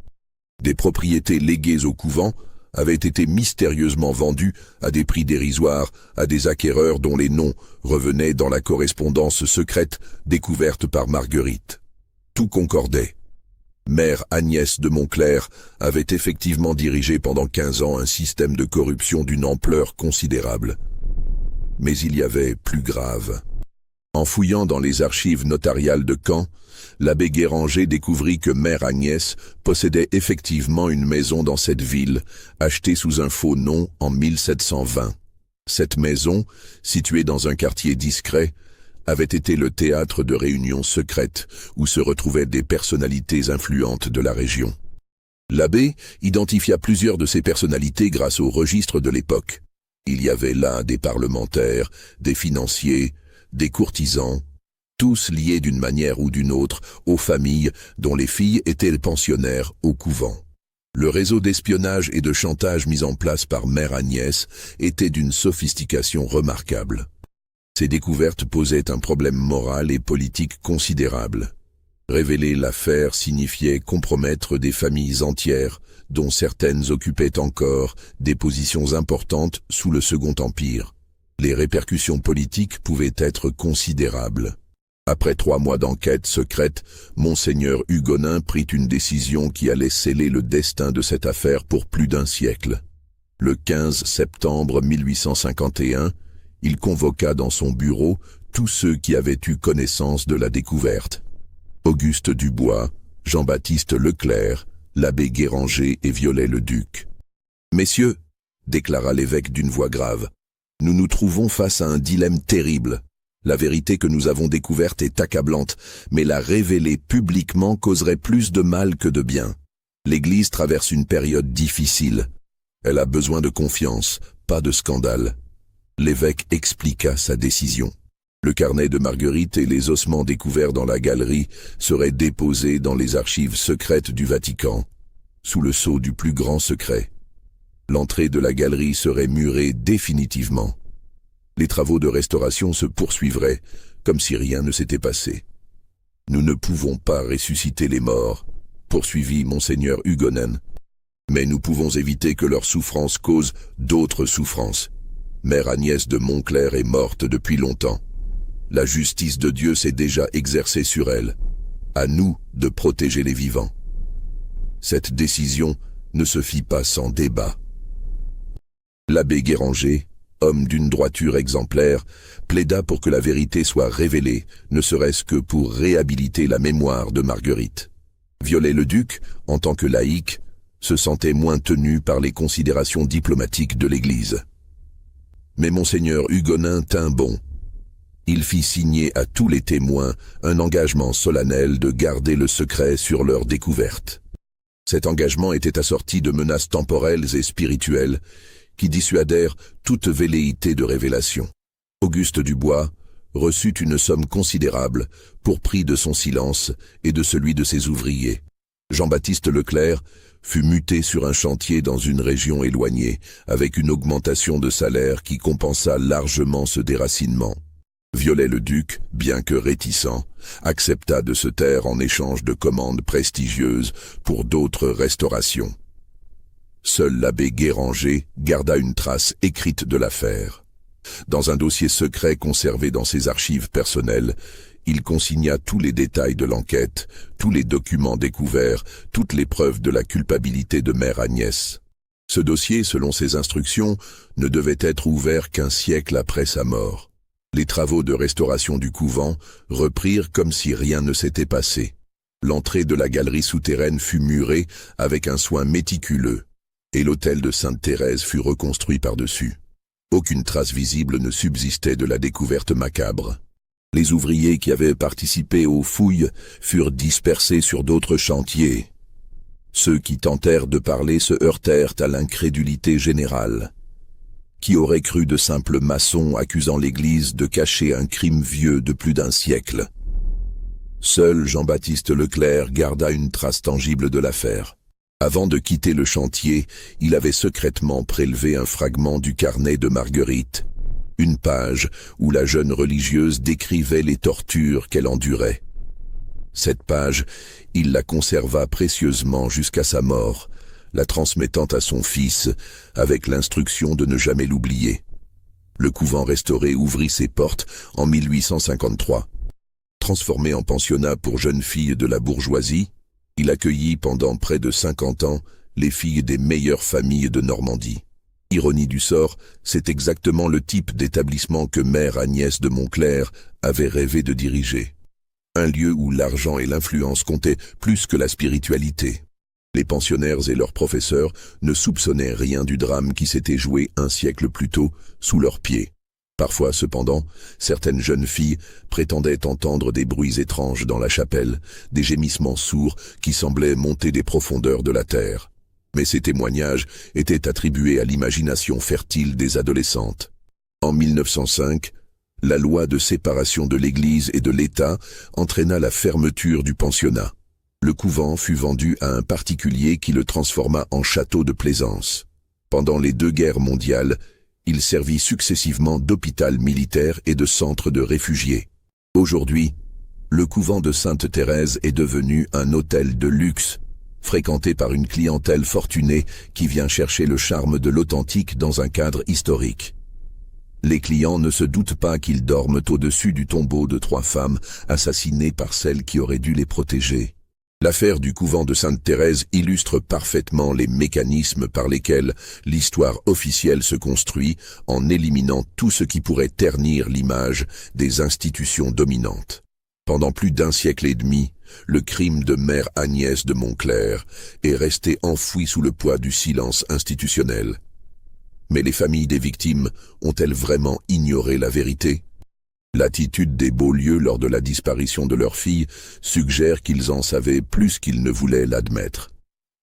Des propriétés léguées au couvent avaient été mystérieusement vendues à des prix dérisoires à des acquéreurs dont les noms revenaient dans la correspondance secrète découverte par Marguerite. Tout concordait. Mère Agnès de Montclerc avait effectivement dirigé pendant 15 ans un système de corruption d'une ampleur considérable. Mais il y avait plus grave. En fouillant dans les archives notariales de Caen, l'abbé Guéranger découvrit que Mère Agnès possédait effectivement une maison dans cette ville, achetée sous un faux nom en 1720. Cette maison, située dans un quartier discret, avait été le théâtre de réunions secrètes où se retrouvaient des personnalités influentes de la région. L'abbé identifia plusieurs de ces personnalités grâce au registre de l'époque. Il y avait là des parlementaires, des financiers, des courtisans, tous liés d'une manière ou d'une autre aux familles dont les filles étaient les pensionnaires au couvent. Le réseau d'espionnage et de chantage mis en place par Mère Agnès était d'une sophistication remarquable. Ces découvertes posaient un problème moral et politique considérable. Révéler l'affaire signifiait compromettre des familles entières, dont certaines occupaient encore des positions importantes sous le Second Empire. Les répercussions politiques pouvaient être considérables. Après 3 mois d'enquête secrète, Monseigneur Hugonin prit une décision qui allait sceller le destin de cette affaire pour plus d'un siècle. Le 15 septembre 1851, il convoqua dans son bureau tous ceux qui avaient eu connaissance de la découverte. Auguste Dubois, Jean-Baptiste Leclerc, l'abbé Guéranger et Viollet-le-Duc. « Messieurs, déclara l'évêque d'une voix grave, nous nous trouvons face à un dilemme terrible. La vérité que nous avons découverte est accablante, mais la révéler publiquement causerait plus de mal que de bien. L'Église traverse une période difficile. Elle a besoin de confiance, pas de scandale. » L'évêque expliqua sa décision. Le carnet de Marguerite et les ossements découverts dans la galerie seraient déposés dans les archives secrètes du Vatican, sous le sceau du plus grand secret. L'entrée de la galerie serait murée définitivement. Les travaux de restauration se poursuivraient, comme si rien ne s'était passé. « Nous ne pouvons pas ressusciter les morts, » poursuivit Monseigneur Hugonin. « Mais nous pouvons éviter que leur souffrance cause d'autres souffrances. Mère Agnès de Montclerc est morte depuis longtemps. La justice de Dieu s'est déjà exercée sur elle. À nous de protéger les vivants. » Cette décision ne se fit pas sans débat. L'abbé Guéranger, homme d'une droiture exemplaire, plaida pour que la vérité soit révélée, ne serait-ce que pour réhabiliter la mémoire de Marguerite. Viollet-le-Duc, en tant que laïc, se sentait moins tenu par les considérations diplomatiques de l'Église. Mais monseigneur Hugonin tint bon. Il fit signer à tous les témoins un engagement solennel de garder le secret sur leur découverte. Cet engagement était assorti de menaces temporelles et spirituelles qui dissuadèrent toute velléité de révélation. Auguste Dubois reçut une somme considérable pour prix de son silence et de celui de ses ouvriers. Jean-Baptiste Leclerc fut muté sur un chantier dans une région éloignée, avec une augmentation de salaire qui compensa largement ce déracinement. Viollet-le-Duc, bien que réticent, accepta de se taire en échange de commandes prestigieuses pour d'autres restaurations. Seul l'abbé Guéranger garda une trace écrite de l'affaire. Dans un dossier secret conservé dans ses archives personnelles, il consigna tous les détails de l'enquête, tous les documents découverts, toutes les preuves de la culpabilité de Mère Agnès. Ce dossier, selon ses instructions, ne devait être ouvert qu'1 siècle après sa mort. Les travaux de restauration du couvent reprirent comme si rien ne s'était passé. L'entrée de la galerie souterraine fut murée avec un soin méticuleux, et l'autel de Sainte-Thérèse fut reconstruit par-dessus. Aucune trace visible ne subsistait de la découverte macabre. Les ouvriers qui avaient participé aux fouilles furent dispersés sur d'autres chantiers. Ceux qui tentèrent de parler se heurtèrent à l'incrédulité générale. Qui aurait cru de simples maçons accusant l'Église de cacher un crime vieux de plus d'1 siècle? Seul Jean-Baptiste Leclerc garda une trace tangible de l'affaire. Avant de quitter le chantier, il avait secrètement prélevé un fragment du carnet de Marguerite, une page où la jeune religieuse décrivait les tortures qu'elle endurait. Cette page, il la conserva précieusement jusqu'à sa mort, la transmettant à son fils avec l'instruction de ne jamais l'oublier. Le couvent restauré ouvrit ses portes en 1853. Transformé en pensionnat pour jeunes filles de la bourgeoisie, il accueillit pendant près de 50 ans les filles des meilleures familles de Normandie. Ironie du sort, c'est exactement le type d'établissement que Mère Agnès de Montclerc avait rêvé de diriger. Un lieu où l'argent et l'influence comptaient plus que la spiritualité. Les pensionnaires et leurs professeurs ne soupçonnaient rien du drame qui s'était joué 1 siècle plus tôt sous leurs pieds. Parfois, cependant, certaines jeunes filles prétendaient entendre des bruits étranges dans la chapelle, des gémissements sourds qui semblaient monter des profondeurs de la terre. Mais ces témoignages étaient attribués à l'imagination fertile des adolescentes. En 1905, la loi de séparation de l'Église et de l'État entraîna la fermeture du pensionnat. Le couvent fut vendu à un particulier qui le transforma en château de plaisance. Pendant les 2 guerres mondiales, il servit successivement d'hôpital militaire et de centre de réfugiés. Aujourd'hui, le couvent de Sainte-Thérèse est devenu un hôtel de luxe, fréquenté par une clientèle fortunée qui vient chercher le charme de l'authentique dans un cadre historique. Les clients ne se doutent pas qu'ils dorment au-dessus du tombeau de 3 femmes assassinées par celles qui auraient dû les protéger. L'affaire du couvent de Sainte-Thérèse illustre parfaitement les mécanismes par lesquels l'histoire officielle se construit en éliminant tout ce qui pourrait ternir l'image des institutions dominantes. Pendant plus d'1 siècle et demi, le crime de Mère Agnès de Montclerc est resté enfoui sous le poids du silence institutionnel. Mais les familles des victimes ont-elles vraiment ignoré la vérité? L'attitude des Beaulieu lors de la disparition de leur fille suggère qu'ils en savaient plus qu'ils ne voulaient l'admettre.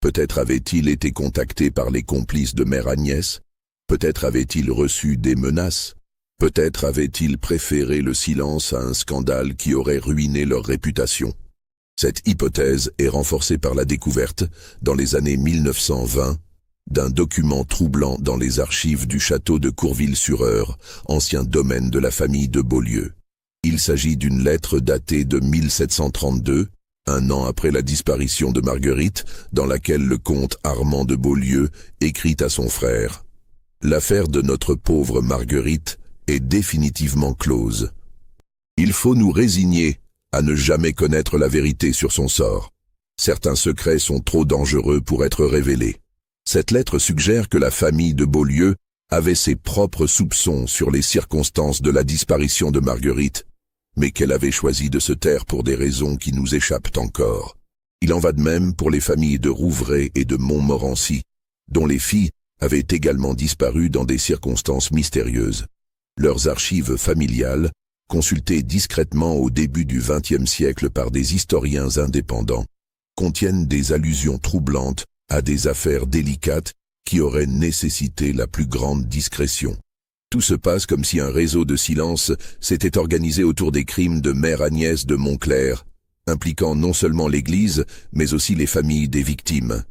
Peut-être avaient-ils été contactés par les complices de Mère Agnès? Peut-être avaient-ils reçu des menaces? Peut-être avaient-ils préféré le silence à un scandale qui aurait ruiné leur réputation? Cette hypothèse est renforcée par la découverte, dans les années 1920, d'un document troublant dans les archives du château de Courville-sur-Eure, ancien domaine de la famille de Beaulieu. Il s'agit d'une lettre datée de 1732, 1 an après la disparition de Marguerite, dans laquelle le comte Armand de Beaulieu écrit à son frère « L'affaire de notre pauvre Marguerite est définitivement close. Il faut nous résigner à ne jamais connaître la vérité sur son sort. Certains secrets sont trop dangereux pour être révélés. Cette lettre suggère que la famille de Beaulieu avait ses propres soupçons sur les circonstances de la disparition de Marguerite, mais qu'elle avait choisi de se taire pour des raisons qui nous échappent encore. Il en va de même pour les familles de Rouvray et de Montmorency, dont les filles avaient également disparu dans des circonstances mystérieuses. Leurs archives familiales, consultées discrètement au début du XXe siècle par des historiens indépendants, contiennent des allusions troublantes à des affaires délicates qui auraient nécessité la plus grande discrétion. Tout se passe comme si un réseau de silence s'était organisé autour des crimes de Mère Agnès de Montclerc, impliquant non seulement l'Église, mais aussi les familles des victimes.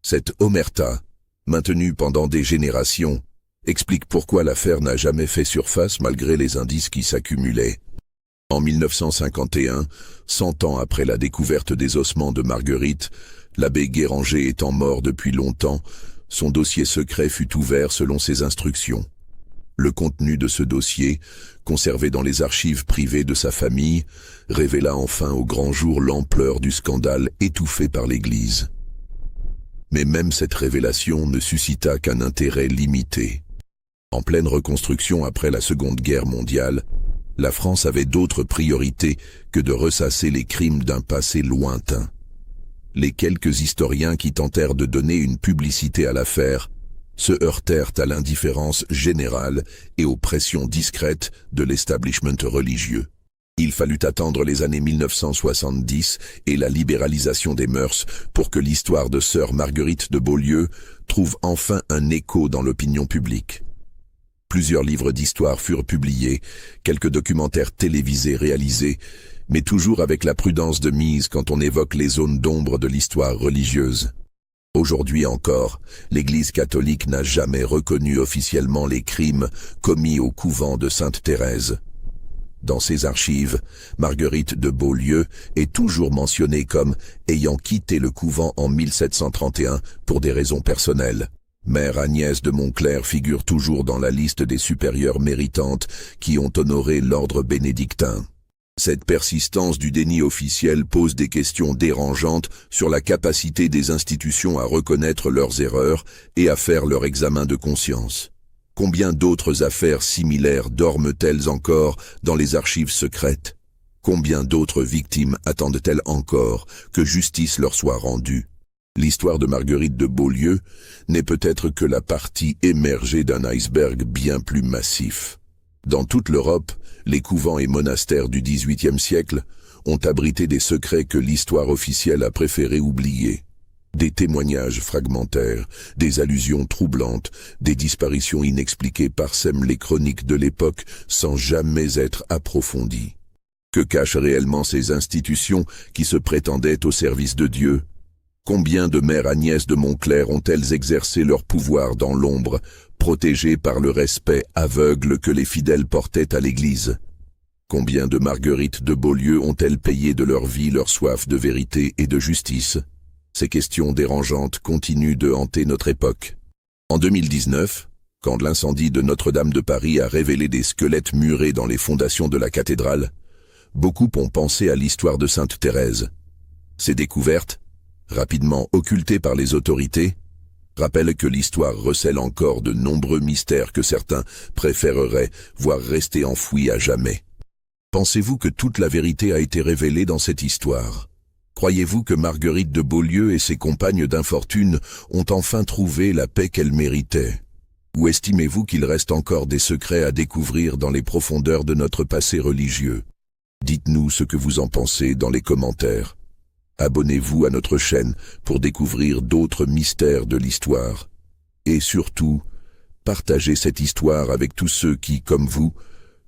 Cette omerta, maintenue pendant des générations, explique pourquoi l'affaire n'a jamais fait surface malgré les indices qui s'accumulaient. En 1951, 100 ans après la découverte des ossements de Marguerite, l'abbé Guéranger étant mort depuis longtemps, son dossier secret fut ouvert selon ses instructions. Le contenu de ce dossier, conservé dans les archives privées de sa famille, révéla enfin au grand jour l'ampleur du scandale étouffé par l'Église. Mais même cette révélation ne suscita qu'un intérêt limité. En pleine reconstruction après la Seconde Guerre mondiale, la France avait d'autres priorités que de ressasser les crimes d'un passé lointain. Les quelques historiens qui tentèrent de donner une publicité à l'affaire se heurtèrent à l'indifférence générale et aux pressions discrètes de l'establishment religieux. Il fallut attendre les années 1970 et la libéralisation des mœurs pour que l'histoire de sœur Marguerite de Beaulieu trouve enfin un écho dans l'opinion publique. Plusieurs livres d'histoire furent publiés, quelques documentaires télévisés réalisés, mais toujours avec la prudence de mise quand on évoque les zones d'ombre de l'histoire religieuse. Aujourd'hui encore, l'Église catholique n'a jamais reconnu officiellement les crimes commis au couvent de Sainte-Thérèse. Dans ses archives, Marguerite de Beaulieu est toujours mentionnée comme ayant quitté le couvent en 1731 pour des raisons personnelles. Mère Agnès de Montclerc figure toujours dans la liste des supérieures méritantes qui ont honoré l'ordre bénédictin. Cette persistance du déni officiel pose des questions dérangeantes sur la capacité des institutions à reconnaître leurs erreurs et à faire leur examen de conscience. Combien d'autres affaires similaires dorment-elles encore dans les archives secrètes? Combien d'autres victimes attendent-elles encore que justice leur soit rendue? L'histoire de Marguerite de Beaulieu n'est peut-être que la partie émergée d'un iceberg bien plus massif. Dans toute l'Europe, les couvents et monastères du XVIIIe siècle ont abrité des secrets que l'histoire officielle a préféré oublier. Des témoignages fragmentaires, des allusions troublantes, des disparitions inexpliquées parsèment les chroniques de l'époque sans jamais être approfondies. Que cachent réellement ces institutions qui se prétendaient au service de Dieu? Combien de mères Agnès de Montclerc ont-elles exercé leur pouvoir dans l'ombre, protégées par le respect aveugle que les fidèles portaient à l'Église? Combien de Marguerites de Beaulieu ont-elles payé de leur vie leur soif de vérité et de justice? Ces questions dérangeantes continuent de hanter notre époque. En 2019, quand l'incendie de Notre-Dame de Paris a révélé des squelettes murés dans les fondations de la cathédrale, beaucoup ont pensé à l'histoire de Sainte-Thérèse. Ces découvertes, rapidement occultées par les autorités, rappellent que l'histoire recèle encore de nombreux mystères que certains préféreraient voir rester enfouis à jamais. Pensez-vous que toute la vérité a été révélée dans cette histoire? Croyez-vous que Marguerite de Beaulieu et ses compagnes d'infortune ont enfin trouvé la paix qu'elles méritaient? Ou estimez-vous qu'il reste encore des secrets à découvrir dans les profondeurs de notre passé religieux? Dites-nous ce que vous en pensez dans les commentaires. Abonnez-vous à notre chaîne pour découvrir d'autres mystères de l'histoire. Et surtout, partagez cette histoire avec tous ceux qui, comme vous,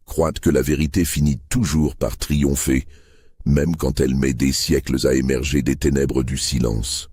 croient que la vérité finit toujours par triompher, même quand elle met des siècles à émerger des ténèbres du silence.